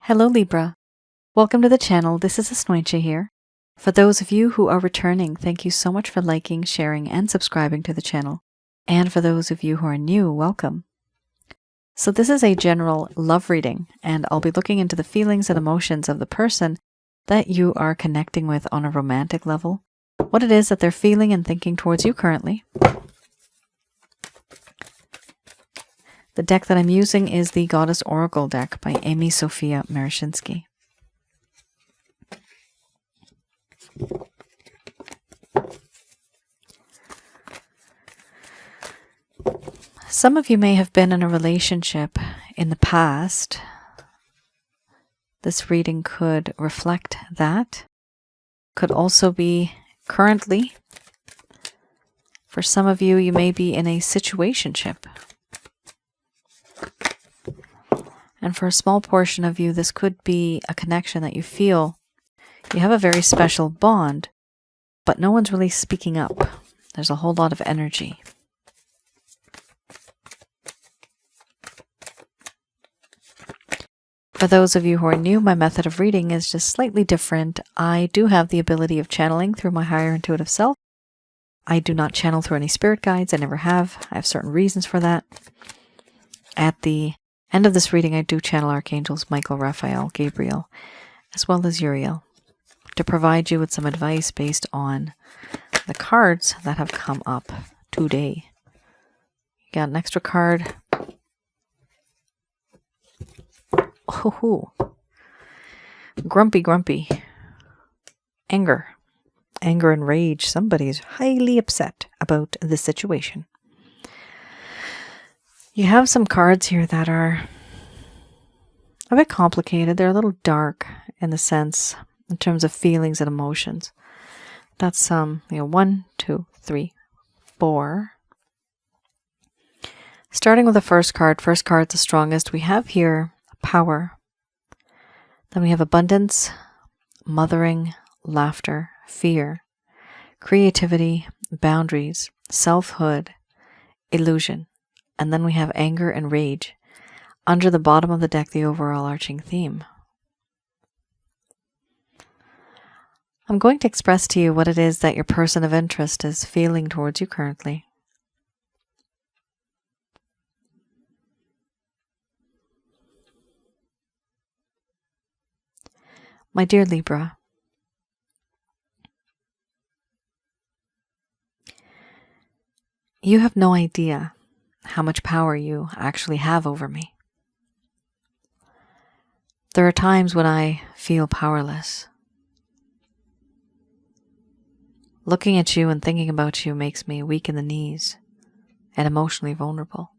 Hello Libra. Welcome to the channel. This is Asnointia here. For those of you who are returning, thank you so much for liking, sharing, and subscribing to the channel. And for those of you who are new, welcome. So this is a general love reading, and I'll be looking into the feelings and emotions of the person that you are connecting with on a romantic level, what it is that they're feeling and thinking towards you currently. The deck that I'm using is the Goddess Oracle deck by Amy Sophia Marashinsky. Some of you may have been in a relationship in the past. This reading could reflect that. Could also be currently. For some of you, you may be in a situationship. And for a small portion of you, this could be a connection that you feel you have a very special bond, but no one's really speaking up. There's a whole lot of energy. For those of you who are new, my method of reading is just slightly different. I do have the ability of channeling through my higher intuitive self. I do not channel through any spirit guides. I never have. I have certain reasons for that. At the end of this reading, I do channel archangels Michael, Raphael, Gabriel, as well as Uriel, to provide you with some advice based on the cards that have come up today. You got an extra card. Oh, grumpy. Anger and rage. Somebody's highly upset about this situation. You have some cards here that are a bit complicated. They're a little dark in the sense, in terms of feelings and emotions. That's 1, 2, 3, 4. Starting with the first card. First card's the strongest. We have here power. Then we have abundance, mothering, laughter, fear, creativity, boundaries, selfhood, illusion. And then we have anger and rage. Under the bottom of the deck, the overall arching theme. I'm going to express to you what it is that your person of interest is feeling towards you currently. My dear Libra, you have no idea how much power you actually have over me. There are times when I feel powerless. Looking at you and thinking about you makes me weak in the knees and emotionally vulnerable.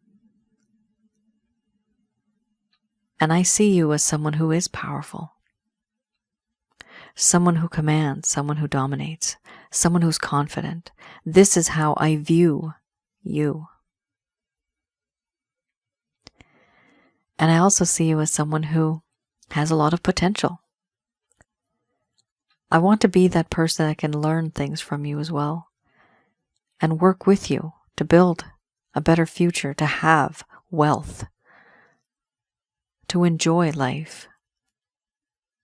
And I see you as someone who is powerful. Someone who commands, someone who dominates, someone who's confident. This is how I view you. And I also see you as someone who has a lot of potential. I want to be that person that can learn things from you as well, and work with you to build a better future, to have wealth, to enjoy life,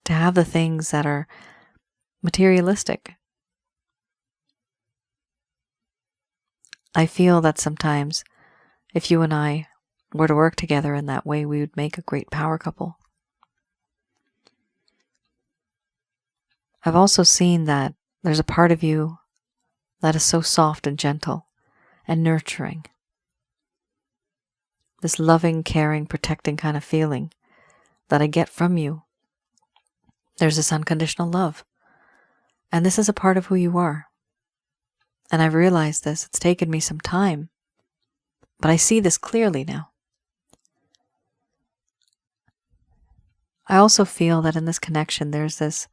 to have the things that are materialistic. I feel that sometimes if you and I were to work together in that way, we would make a great power couple. I've also seen that there's a part of you that is so soft and gentle and nurturing. This loving, caring, protecting kind of feeling that I get from you. There's this unconditional love. And this is a part of who you are. And I've realized this. It's taken me some time. But I see this clearly now. I also feel that in this connection, there's this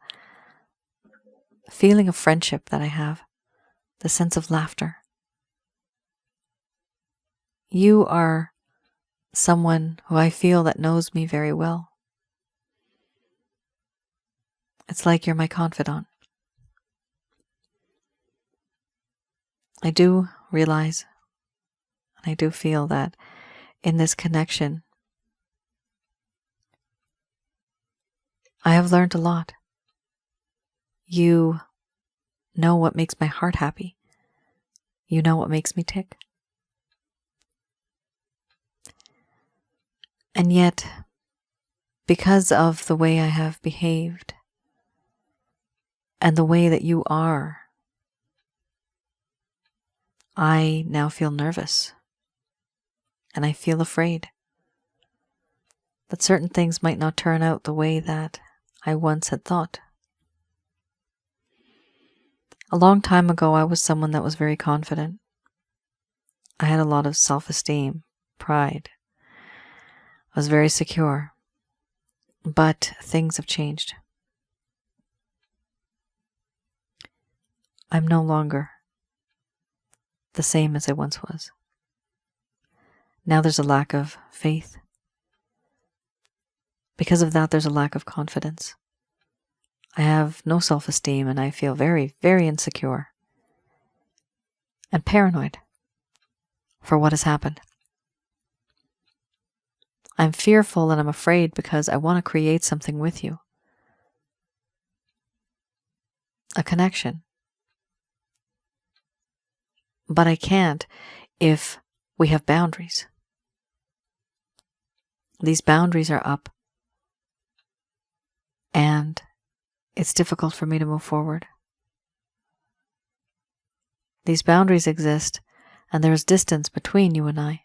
feeling of friendship that I have. The sense of laughter. You are someone who I feel that knows me very well. It's like you're my confidant. I do realize, and I do feel that in this connection, I have learned a lot. You know what makes my heart happy. You know what makes me tick. And yet, because of the way I have behaved and the way that you are, I now feel nervous and I feel afraid that certain things might not turn out the way that I once had thought. A long time ago, I was someone that was very confident. I had a lot of self-esteem, pride. I was very secure. But things have changed. I'm no longer the same as I once was. Now there's a lack of faith. Because of that, there's a lack of confidence. I have no self-esteem and I feel very, very insecure and paranoid for what has happened. I'm fearful and I'm afraid because I want to create something with you. A connection. But I can't if we have boundaries. These boundaries are up and it's difficult for me to move forward. These boundaries exist and there is distance between you and I.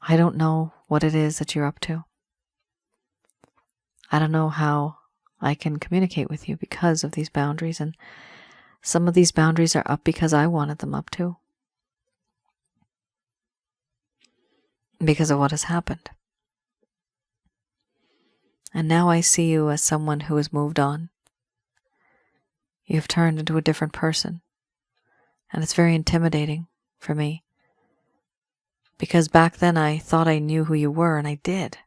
I don't know what it is that you're up to. I don't know how I can communicate with you because of these boundaries, and some of these boundaries are up because I wanted them up too. Because of what has happened. And now I see you as someone who has moved on. You've turned into a different person. And it's very intimidating for me. Because back then I thought I knew who you were, and I did.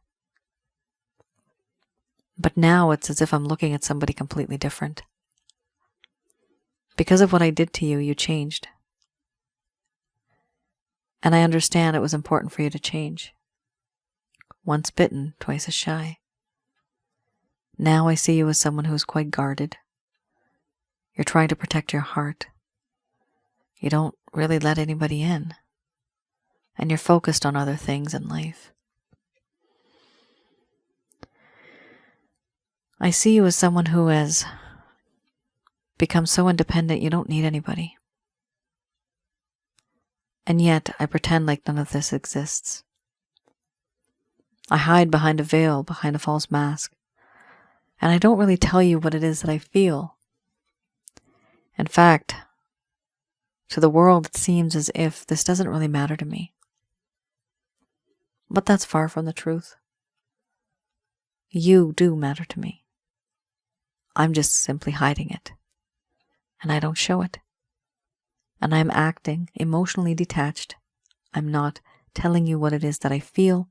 But now it's as if I'm looking at somebody completely different. Because of what I did to you, you changed. And I understand it was important for you to change. Once bitten, twice as shy. Now I see you as someone who is quite guarded. You're trying to protect your heart. You don't really let anybody in. And you're focused on other things in life. I see you as someone who has become so independent you don't need anybody. And yet I pretend like none of this exists. I hide behind a veil, behind a false mask. And I don't really tell you what it is that I feel. In fact, to the world it seems as if this doesn't really matter to me. But that's far from the truth. You do matter to me. I'm just simply hiding it. And I don't show it. And I'm acting emotionally detached. I'm not telling you what it is that I feel.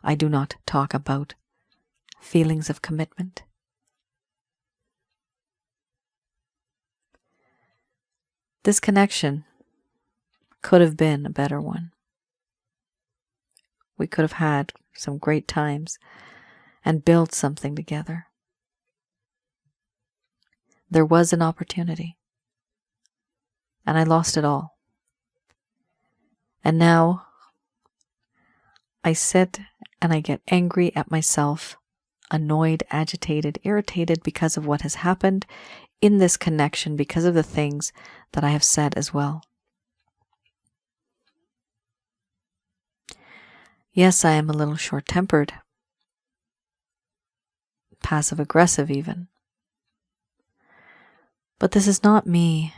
I do not talk about feelings of commitment. This connection could have been a better one. We could have had some great times and built something together. There was an opportunity, and I lost it all. And now I sit and I get angry at myself, annoyed, agitated, irritated because of what has happened in this connection, because of the things that I have said as well. Yes, I am a little short-tempered, passive-aggressive even. But this is not me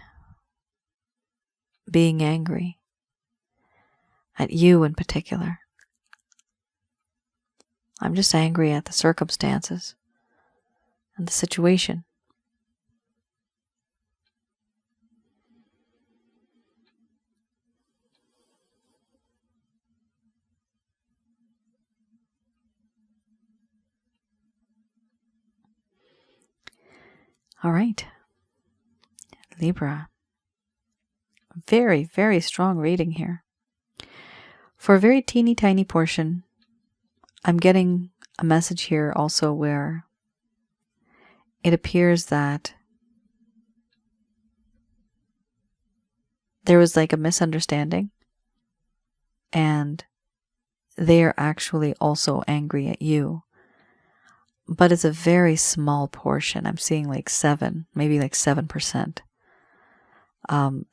being angry at you in particular. I'm just angry at the circumstances and the situation. All right, Libra. Very, very strong reading here. For a very teeny tiny portion, I'm getting a message here also where it appears that there was like a misunderstanding and they're actually also angry at you. But it's a very small portion. I'm seeing like 7, maybe like 7%.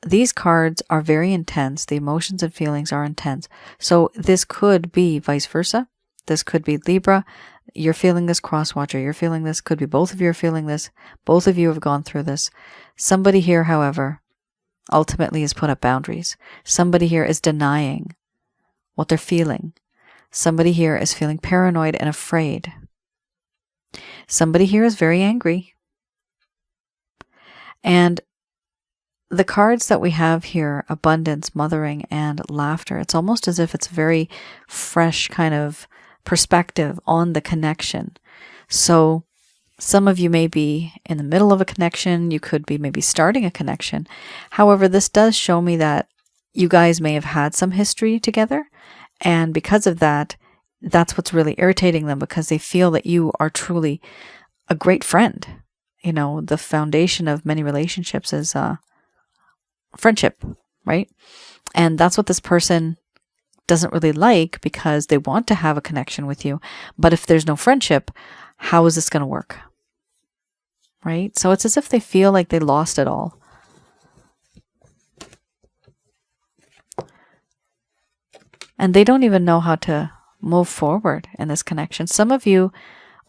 These cards are very intense. The emotions and feelings are intense. So this could be vice versa. This could be Libra. You're feeling this, cross-watcher. You're feeling this. Could be both of you are feeling this. Both of you have gone through this. Somebody here, however, ultimately has put up boundaries. Somebody here is denying what they're feeling. Somebody here is feeling paranoid and afraid. Somebody here is very angry. And the cards that we have here, abundance, mothering, and laughter, it's almost as if it's a very fresh kind of perspective on the connection. So some of you may be in the middle of a connection. You could be maybe starting a connection. However, this does show me that you guys may have had some history together. And because of that, that's what's really irritating them, because they feel that you are truly a great friend. You know, the foundation of many relationships is friendship, right? And that's what this person doesn't really like, because they want to have a connection with you. But if there's no friendship, how is this going to work? Right? So it's as if they feel like they lost it all. And they don't even know how to move forward in this connection. Some of you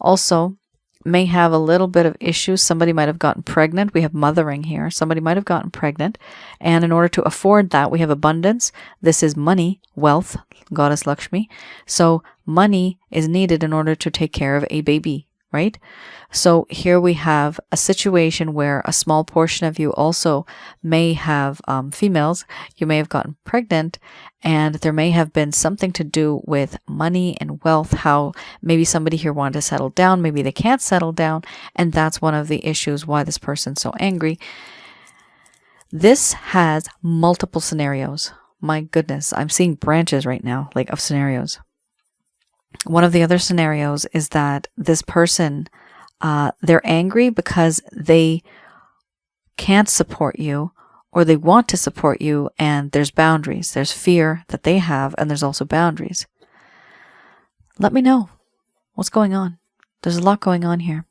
also may have a little bit of issues. Somebody might have gotten pregnant. We have mothering here. Somebody might have gotten pregnant. And in order to afford that, we have abundance. This is money, wealth, Goddess Lakshmi. So money is needed in order to take care of a baby, right? So here we have a situation where a small portion of you also may have females. You may have gotten pregnant, and there may have been something to do with money and wealth, how maybe somebody here wanted to settle down, maybe they can't settle down, and that's one of the issues why this person's so angry. This has multiple scenarios. My goodness, I'm seeing branches right now, like of scenarios. One of the other scenarios is that this person, they're angry because they can't support you, or they want to support you, and there's boundaries. There's fear that they have, and there's also boundaries. Let me know what's going on. There's a lot going on here.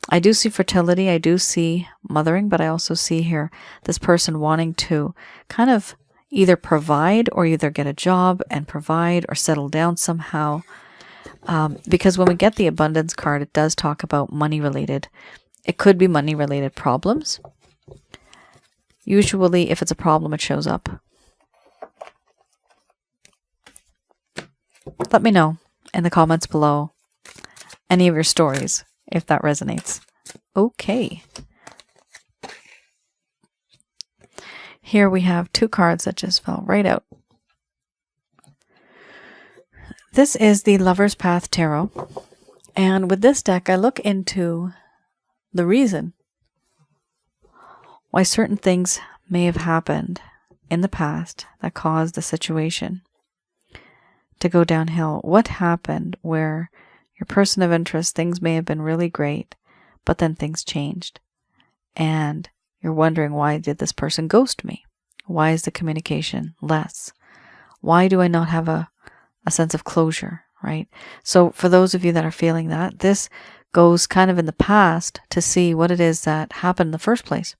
I do see fertility. I do see mothering, but I also see here this person wanting to kind of either provide, or either get a job and provide, or settle down somehow. Because when we get the abundance card, it does talk about money related. It could be money related problems. Usually, if it's a problem, it shows up. Let me know in the comments below any of your stories, if that resonates. Okay. Here we have 2 cards that just fell right out. This is the Lover's Path Tarot. And with this deck, I look into the reason why certain things may have happened in the past that caused the situation to go downhill. What happened where your person of interest, things may have been really great, but then things changed. And you're wondering, why did this person ghost me? Why is the communication less? Why do I not have a sense of closure, right? So for those of you that are feeling that, this goes kind of in the past to see what it is that happened in the first place.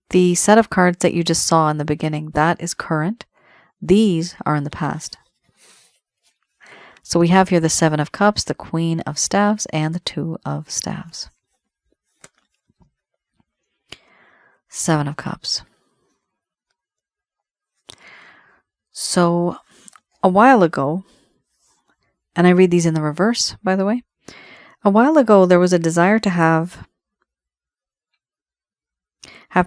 The set of cards that you just saw in the beginning, that is current. These are in the past. So we have here the 7 of Cups, the Queen of Staves, and the 2 of Staves. 7 of Cups. So a while ago, and I read these in the reverse, by the way. A while ago, there was a desire to have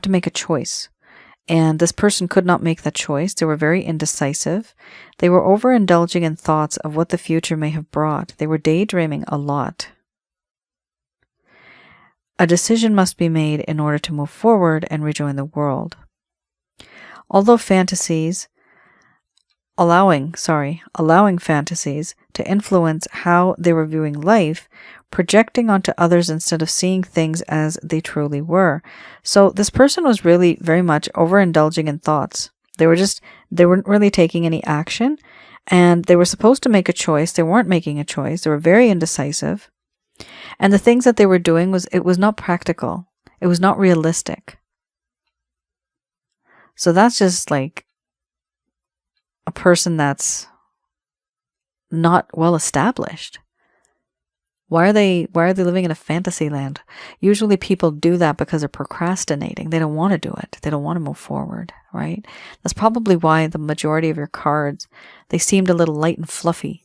to make a choice. And this person could not make that choice. They were very indecisive. They were overindulging in thoughts of what the future may have brought. They were daydreaming a lot. A decision must be made in order to move forward and rejoin the world. Although fantasies allowing fantasies to influence how they were viewing life, projecting onto others instead of seeing things as they truly were. So this person was really very much overindulging in thoughts. They weren't really taking any action, and they were supposed to make a choice. They weren't making a choice. They were very indecisive. And the things that they were doing it was not practical. It was not realistic. So that's just like a person that's not well established. Why are they living in a fantasy land? Usually people do that because they're procrastinating. They don't want to do it. They don't want to move forward, right? That's probably why the majority of your cards, they seemed a little light and fluffy.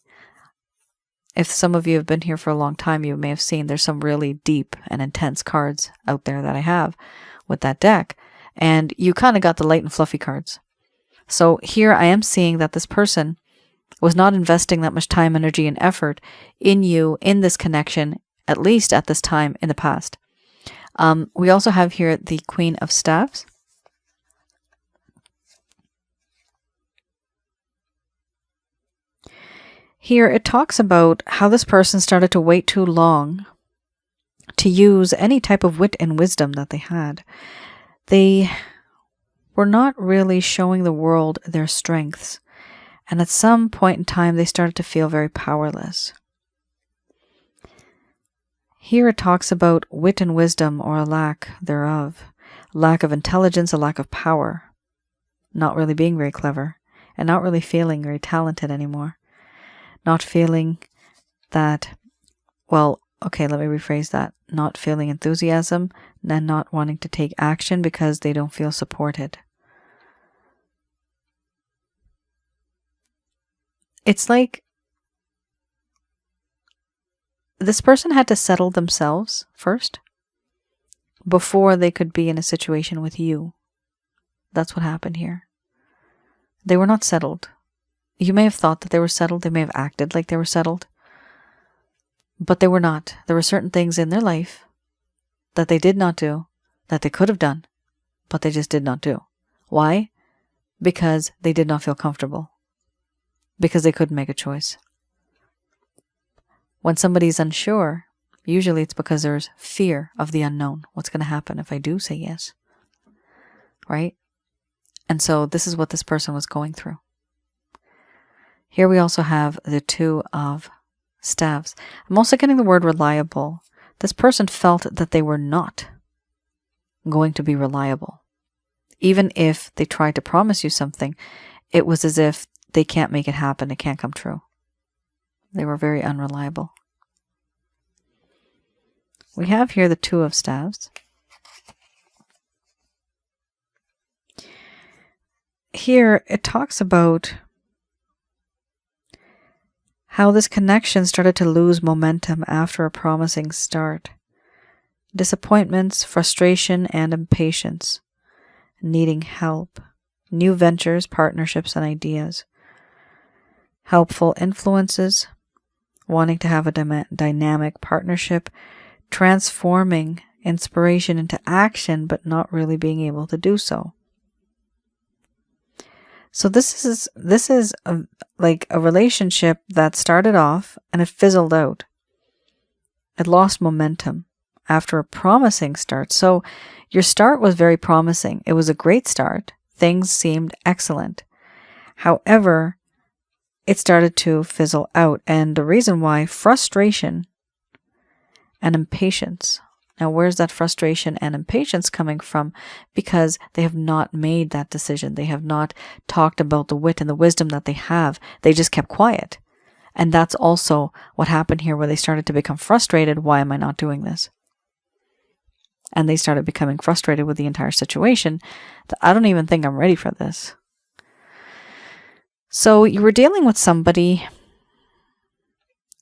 If some of you have been here for a long time, you may have seen there's some really deep and intense cards out there that I have with that deck. And you kind of got the light and fluffy cards. So here I am seeing that this person was not investing that much time, energy, and effort in you, in this connection, at least at this time in the past. We also have here the Queen of Staves. Here it talks about how this person started to wait too long to use any type of wit and wisdom that they had. They were not really showing the world their strengths. And at some point in time, they started to feel very powerless. Here it talks about wit and wisdom, or a lack thereof. Lack of intelligence, a lack of power. Not really being very clever. And not really feeling very talented anymore. Not feeling that, well, okay, let me rephrase that. Not feeling enthusiasm and not wanting to take action because they don't feel supported. It's like this person had to settle themselves first before they could be in a situation with you. That's what happened here. They were not settled. You may have thought that they were settled. They may have acted like they were settled. But they were not. There were certain things in their life that they did not do, that they could have done, but they just did not do. Why? Because they did not feel comfortable. Because they couldn't make a choice. When somebody's unsure, usually it's because there's fear of the unknown. What's going to happen if I do say yes? Right? And so this is what this person was going through. Here we also have the Two of Staves. I'm also getting the word reliable. This person felt that they were not going to be reliable. Even if they tried to promise you something, it was as if they can't make it happen. It can't come true. They were very unreliable. We have here the Two of Staves. Here it talks about how this connection started to lose momentum after a promising start. Disappointments, frustration, and impatience. Needing help. New ventures, partnerships, and ideas. Helpful influences, wanting to have a dynamic partnership, transforming inspiration into action, but not really being able to do so. So this is like a relationship that started off and it fizzled out. It lost momentum after a promising start. So your start was very promising. It was a great start. Things seemed excellent. However, it started to fizzle out. And the reason why, frustration and impatience. Now, where's that frustration and impatience coming from? Because they have not made that decision. They have not talked about the wit and the wisdom that they have. They just kept quiet. And that's also what happened here, where they started to become frustrated. Why am I not doing this? And they started becoming frustrated with the entire situation. That I don't even think I'm ready for this. So you were dealing with somebody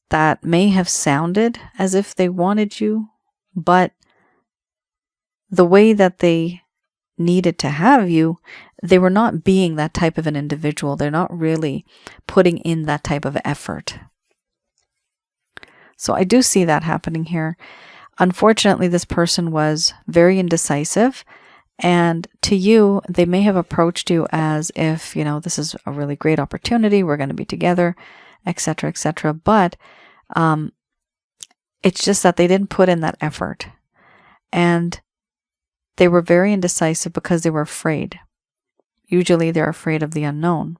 that may have sounded as if they wanted you, but the way that they needed to have you, they were not being that type of an individual. They're not really putting in that type of effort. So I do see that happening here. Unfortunately, this person was very indecisive And to you, they may have approached you as if, this is a really great opportunity. We're going to be together, etc., etc. But it's just that they didn't put in that effort. And they were very indecisive because they were afraid. Usually they're afraid of the unknown.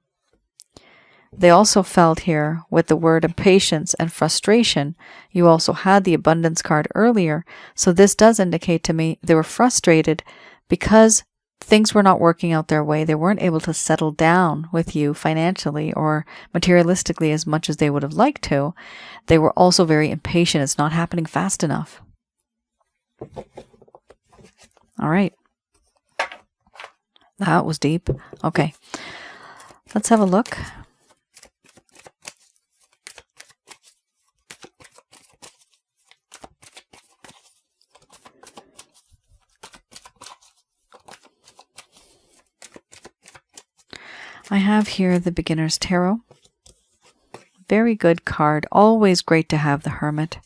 They also felt here with the word impatience and frustration. You also had the abundance card earlier. So this does indicate to me they were frustrated because things were not working out their way. They weren't able to settle down with you financially or materialistically as much as they would have liked to. They were also very impatient. It's not happening fast enough. All right. That was deep. Okay. Let's have a look. I have here the Beginner's Tarot. Very good card. Always great to have the Hermit.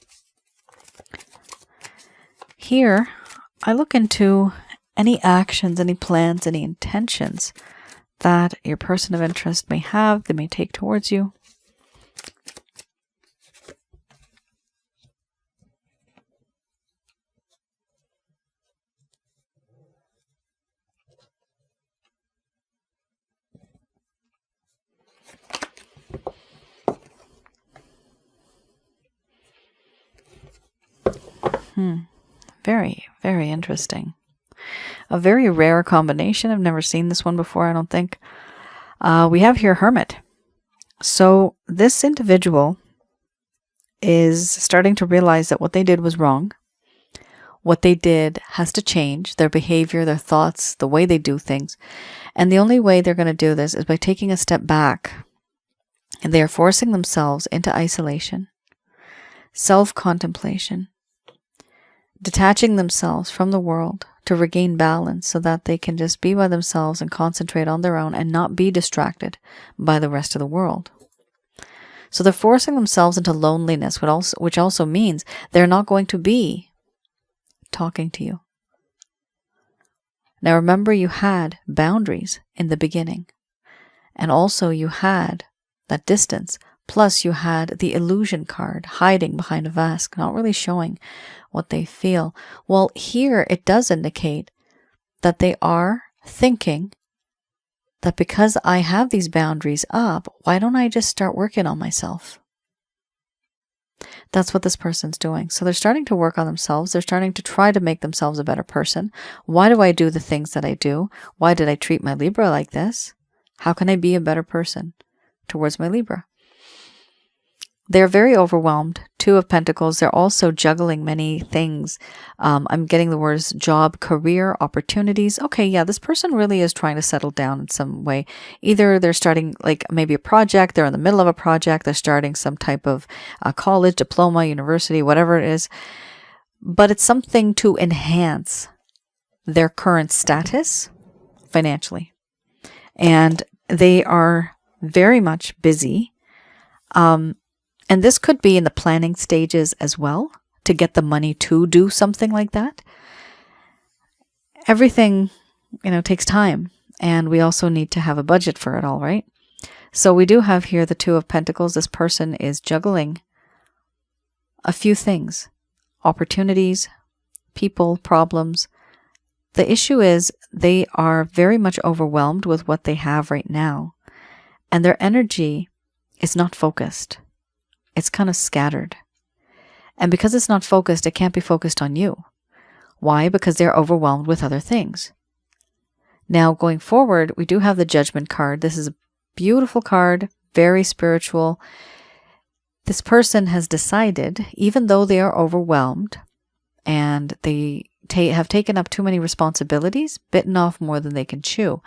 Here, I look into any actions, any plans, any intentions that your person of interest may have, they may take towards you. Very, very interesting. A very rare combination. I've never seen this one before, I don't think. We have here Hermit. So this individual is starting to realize that what they did was wrong. What they did has to change. Their behavior, their thoughts, the way they do things. And the only way they're going to do this is by taking a step back. And they are forcing themselves into isolation, self-contemplation, detaching themselves from the world to regain balance so that they can just be by themselves and concentrate on their own and not be distracted by the rest of the world. So they're forcing themselves into loneliness, which also means they're not going to be talking to you. Now remember, you had boundaries in the beginning, and also you had that distance. Plus, you had the illusion card, hiding behind a mask, not really showing what they feel. Well, here it does indicate that they are thinking that because I have these boundaries up, why don't I just start working on myself? That's what this person's doing. So they're starting to work on themselves. They're starting to try to make themselves a better person. Why do I do the things that I do? Why did I treat my Libra like this? How can I be a better person towards my Libra? They're very overwhelmed. Two of Pentacles. They're also juggling many things. I'm getting the words job, career, opportunities. Okay, yeah, this person really is trying to settle down in some way. Either they're starting like maybe a project, they're in the middle of a project, they're starting some type of college, diploma, university, whatever it is. But it's something to enhance their current status financially. And they are very much busy. And this could be in the planning stages as well, to get the money to do something like that. Everything, takes time. And we also need to have a budget for it all, right? So we do have here the Two of Pentacles. This person is juggling a few things. Opportunities, people, problems. The issue is they are very much overwhelmed with what they have right now. And their energy is not focused. It's kind of scattered. And because it's not focused, it can't be focused on you. Why? Because they're overwhelmed with other things. Now, going forward, we do have the Judgment card. This is a beautiful card, very spiritual. This person has decided, even though they are overwhelmed and they have taken up too many responsibilities, bitten off more than they can chew,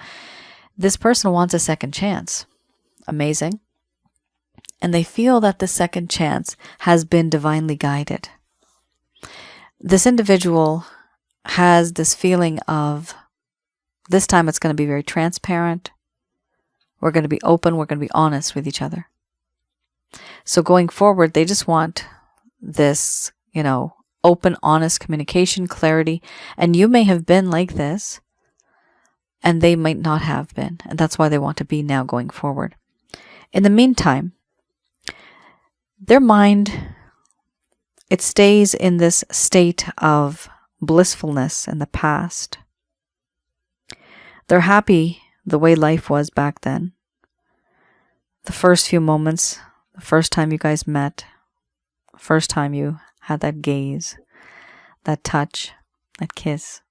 this person wants a second chance. Amazing. And they feel that the second chance has been divinely guided. This individual has this feeling of, this time it's going to be very transparent. We're going to be open. We're going to be honest with each other. So going forward, they just want this, open, honest communication, clarity. And you may have been like this and they might not have been. And that's why they want to be now going forward. In the meantime, their mind, it stays in this state of blissfulness in the past. They're happy the way life was back then. The first few moments, the first time you guys met, the first time you had that gaze, that touch, that kiss.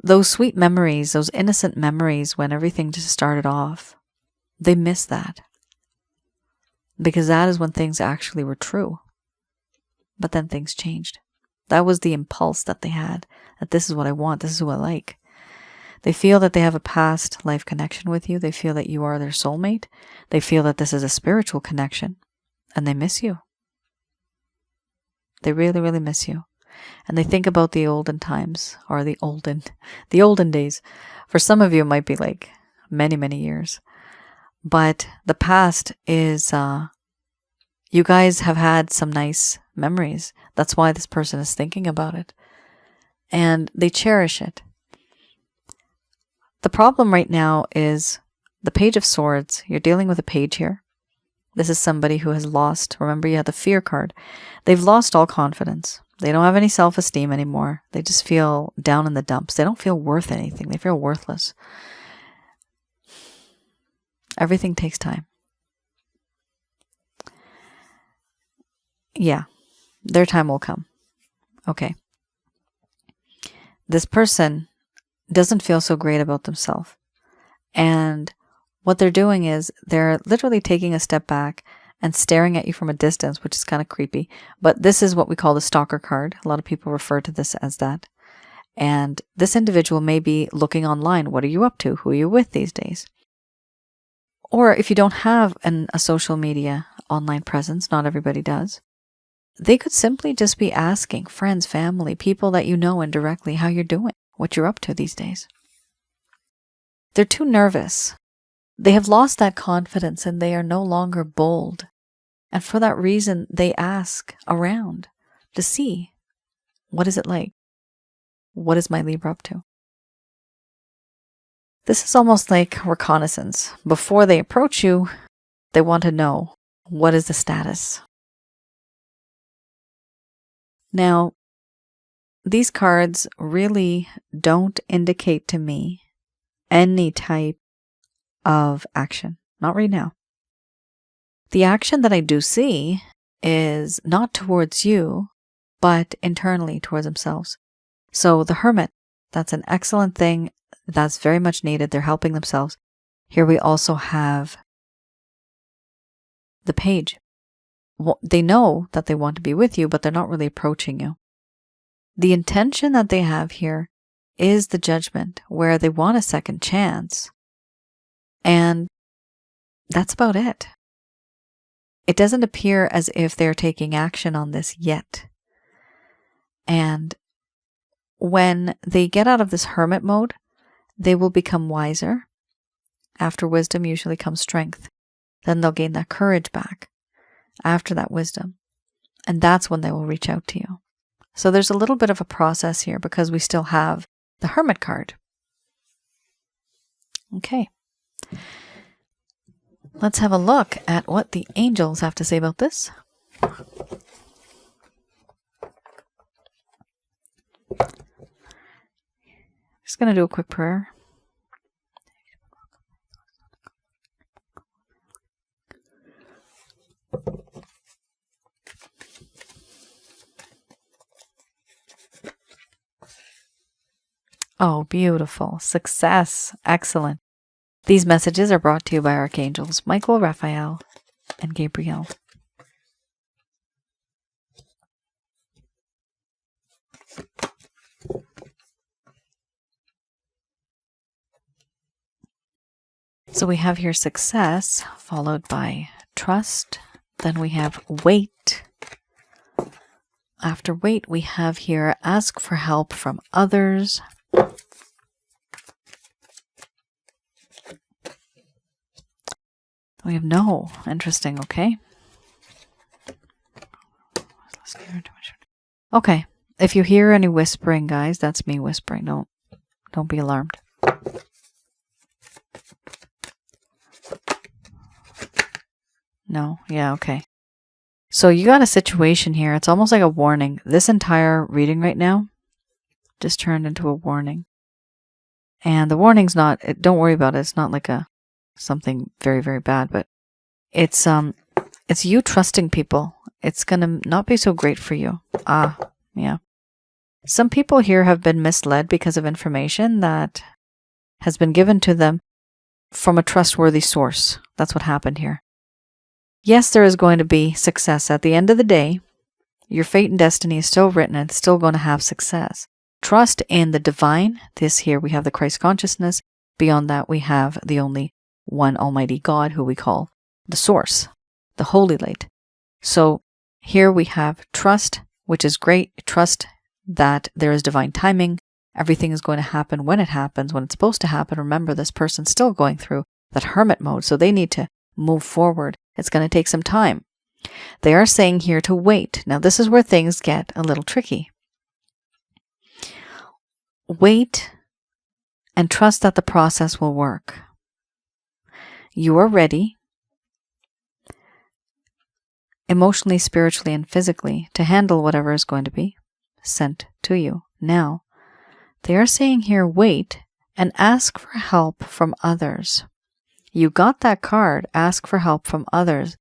Those sweet memories, those innocent memories when everything just started off, they miss that. Because that is when things actually were true. But then things changed. That was the impulse that they had, that this is what I want, this is who I like. They feel that they have a past life connection with you. They feel that you are their soulmate. They feel that this is a spiritual connection, and they miss you. They really, really miss you. And they think about the olden times, or the olden days. For some of you, it might be like many, many years. But the past is, you guys have had some nice memories. That's why this person is thinking about it. And they cherish it. The problem right now is the Page of Swords. You're dealing with a page here. This is somebody who has lost. Remember, you had the Fear card. They've lost all confidence. They don't have any self-esteem anymore. They just feel down in the dumps. They don't feel worth anything. They feel worthless. Everything takes time. Yeah, their time will come. Okay. This person doesn't feel so great about themselves. And what they're doing is they're literally taking a step back and staring at you from a distance, which is kind of creepy. But this is what we call the stalker card. A lot of people refer to this as that. And this individual may be looking online. What are you up to? Who are you with these days? Or if you don't have a social media online presence, not everybody does, they could simply just be asking friends, family, people that you know indirectly how you're doing, what you're up to these days. They're too nervous. They have lost that confidence and they are no longer bold. And for that reason, they ask around to see, what is it like? What is my Libra up to? This is almost like reconnaissance. Before they approach you, they want to know, what is the status? Now, these cards really don't indicate to me any type of action. Not right now. The action that I do see is not towards you, but internally towards themselves. So the Hermit, that's an excellent thing. That's very much needed. They're helping themselves. Here we also have the Page. Well, they know that they want to be with you, but they're not really approaching you. The intention that they have here is the Judgment, where they want a second chance. And that's about it. It doesn't appear as if they're taking action on this yet. And when they get out of this hermit mode, they will become wiser. After wisdom usually comes strength. Then they'll gain that courage back after that wisdom. And that's when they will reach out to you. So there's a little bit of a process here because we still have the Hermit card. Okay. Let's have a look at what the angels have to say about this. Just going to do a quick prayer. Oh, beautiful. Success. Excellent. These messages are brought to you by Archangels Michael, Raphael, and Gabriel. So we have here success, followed by trust. Then we have wait. After wait, we have here ask for help from others. We have no. Interesting, okay. Okay. If you hear any whispering, guys, that's me whispering. Don't be alarmed. No? Yeah, okay. So you got a situation here. It's almost like a warning. This entire reading right now just turned into a warning. And the warning's not, don't worry about it. It's not like something very, very bad, but it's you trusting people. It's going to not be so great for you. Yeah. Some people here have been misled because of information that has been given to them from a trustworthy source. That's what happened here. Yes, there is going to be success. At the end of the day, your fate and destiny is still written and it's still going to have success. Trust in the divine. This here, we have the Christ consciousness. Beyond that, we have the only one Almighty God, who we call the Source, the Holy Light. So here we have trust, which is great. Trust that there is divine timing. Everything is going to happen when it happens, when it's supposed to happen. Remember, this person's still going through that hermit mode, so they need to move forward. It's going to take some time. They are saying here to wait. Now, this is where things get a little tricky. Wait and trust that the process will work. You are ready, emotionally, spiritually, and physically, to handle whatever is going to be sent to you. Now, they are saying here, wait and ask for help from others. You got that card, ask for help from others,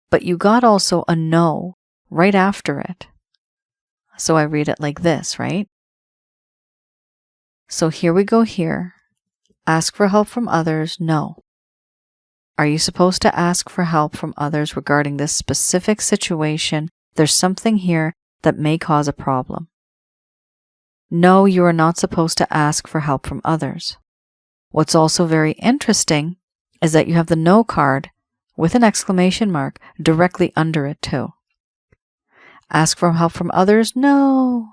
but you got also a no right after it. So I read it like this, right? So here we go here. Ask for help from others, no. Are you supposed to ask for help from others regarding this specific situation? There's something here that may cause a problem. No, you are not supposed to ask for help from others. What's also very interesting is that you have the no card with an exclamation mark directly under it too. Ask for help from others? No.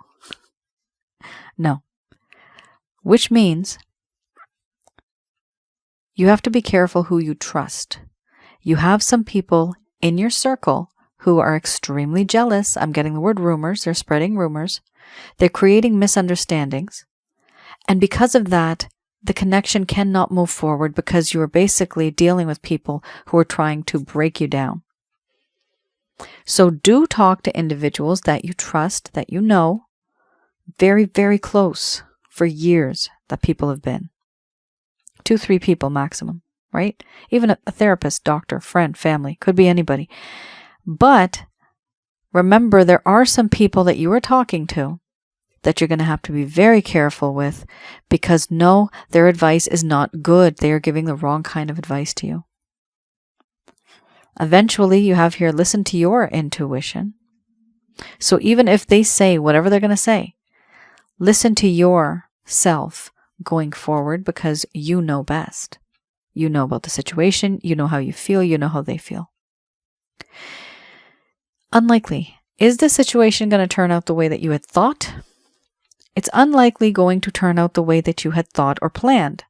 No. Which means you have to be careful who you trust. You have some people in your circle who are extremely jealous. I'm getting the word rumors. They're spreading rumors. They're creating misunderstandings. And because of that, the connection cannot move forward because you are basically dealing with people who are trying to break you down. So do talk to individuals that you trust, that you know, very, very close for years that people have been. 2-3 people maximum, right? Even a therapist, doctor, friend, family, could be anybody. But remember, there are some people that you are talking to that you're going to have to be very careful with because no, their advice is not good. They are giving the wrong kind of advice to you. Eventually, you have here, listen to your intuition. So even if they say whatever they're going to say, listen to yourself going forward because you know best. You know about the situation. You know how you feel. You know how they feel. Unlikely. Is the situation going to turn out the way that you had thought? It's unlikely going to turn out the way that you had thought or planned.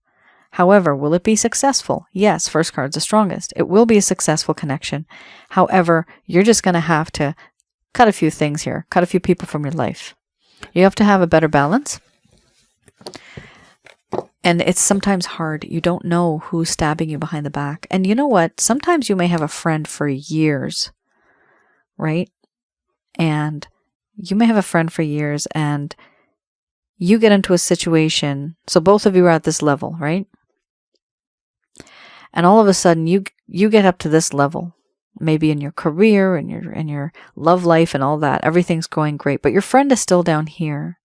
However, will it be successful? Yes, first card's the strongest. It will be a successful connection. However, you're just going to have to cut a few things here. Cut a few people from your life. You have to have a better balance. And it's sometimes hard. You don't know who's stabbing you behind the back. And you know what? Sometimes you may have a friend for years, right? And you may have a friend for years and you get into a situation. So both of you are at this level, right? And all of a sudden you get up to this level, maybe in your career and your love life and all that. Everything's going great, but your friend is still down here.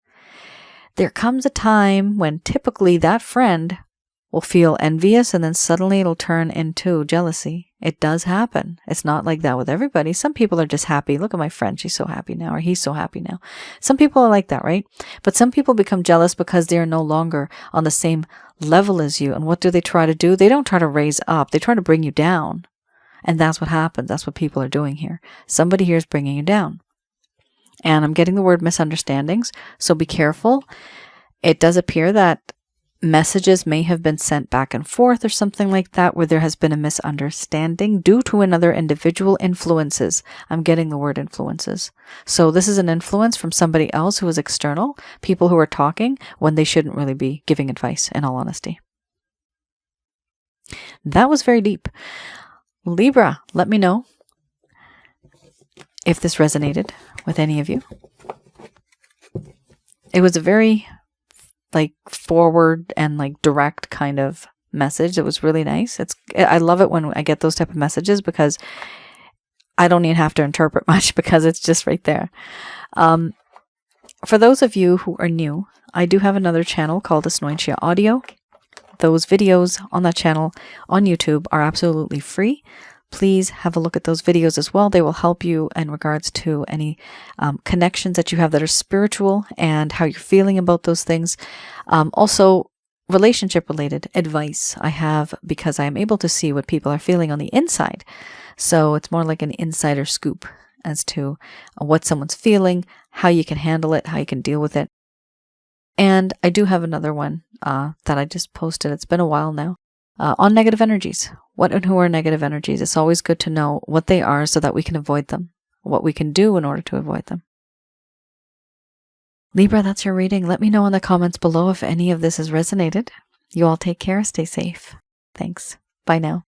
There comes a time when typically that friend will feel envious and then suddenly it'll turn into jealousy. It does happen. It's not like that with everybody. Some people are just happy. Look at my friend. She's so happy now, or he's so happy now. Some people are like that, right? But some people become jealous because they're no longer on the same level as you. And what do? They try to do? They don't try to raise up. They try to bring you down. And that's what happens. That's what people are doing here. Somebody here is bringing you down. And I'm getting the word misunderstandings, so be careful. It does appear that messages may have been sent back and forth or something like that, where there has been a misunderstanding due to another individual influences. I'm getting the word influences. So this is an influence from somebody else who is external, people who are talking when they shouldn't really be giving advice, in all honesty. That was very deep. Libra, let me know if this resonated with any of you. It was a very forward and direct kind of message. It was really nice. I love it when I get those type of messages, because I don't even have to interpret much, because it's just right there. For those of you who are new, I do have another channel called Asnointia Audio. Those videos on that channel on YouTube are absolutely free. Please have a look at those videos as well. They will help you in regards to any connections that you have that are spiritual and how you're feeling about those things. Also, relationship related advice I have, because I am able to see what people are feeling on the inside. So it's more like an insider scoop as to what someone's feeling, how you can handle it, how you can deal with it. And I do have another one that I just posted. It's been a while now. On negative energies. What and who are negative energies? It's always good to know what they are so that we can avoid them, what we can do in order to avoid them. Libra, that's your reading. Let me know in the comments below if any of this has resonated. You all take care. Stay safe. Thanks. Bye now.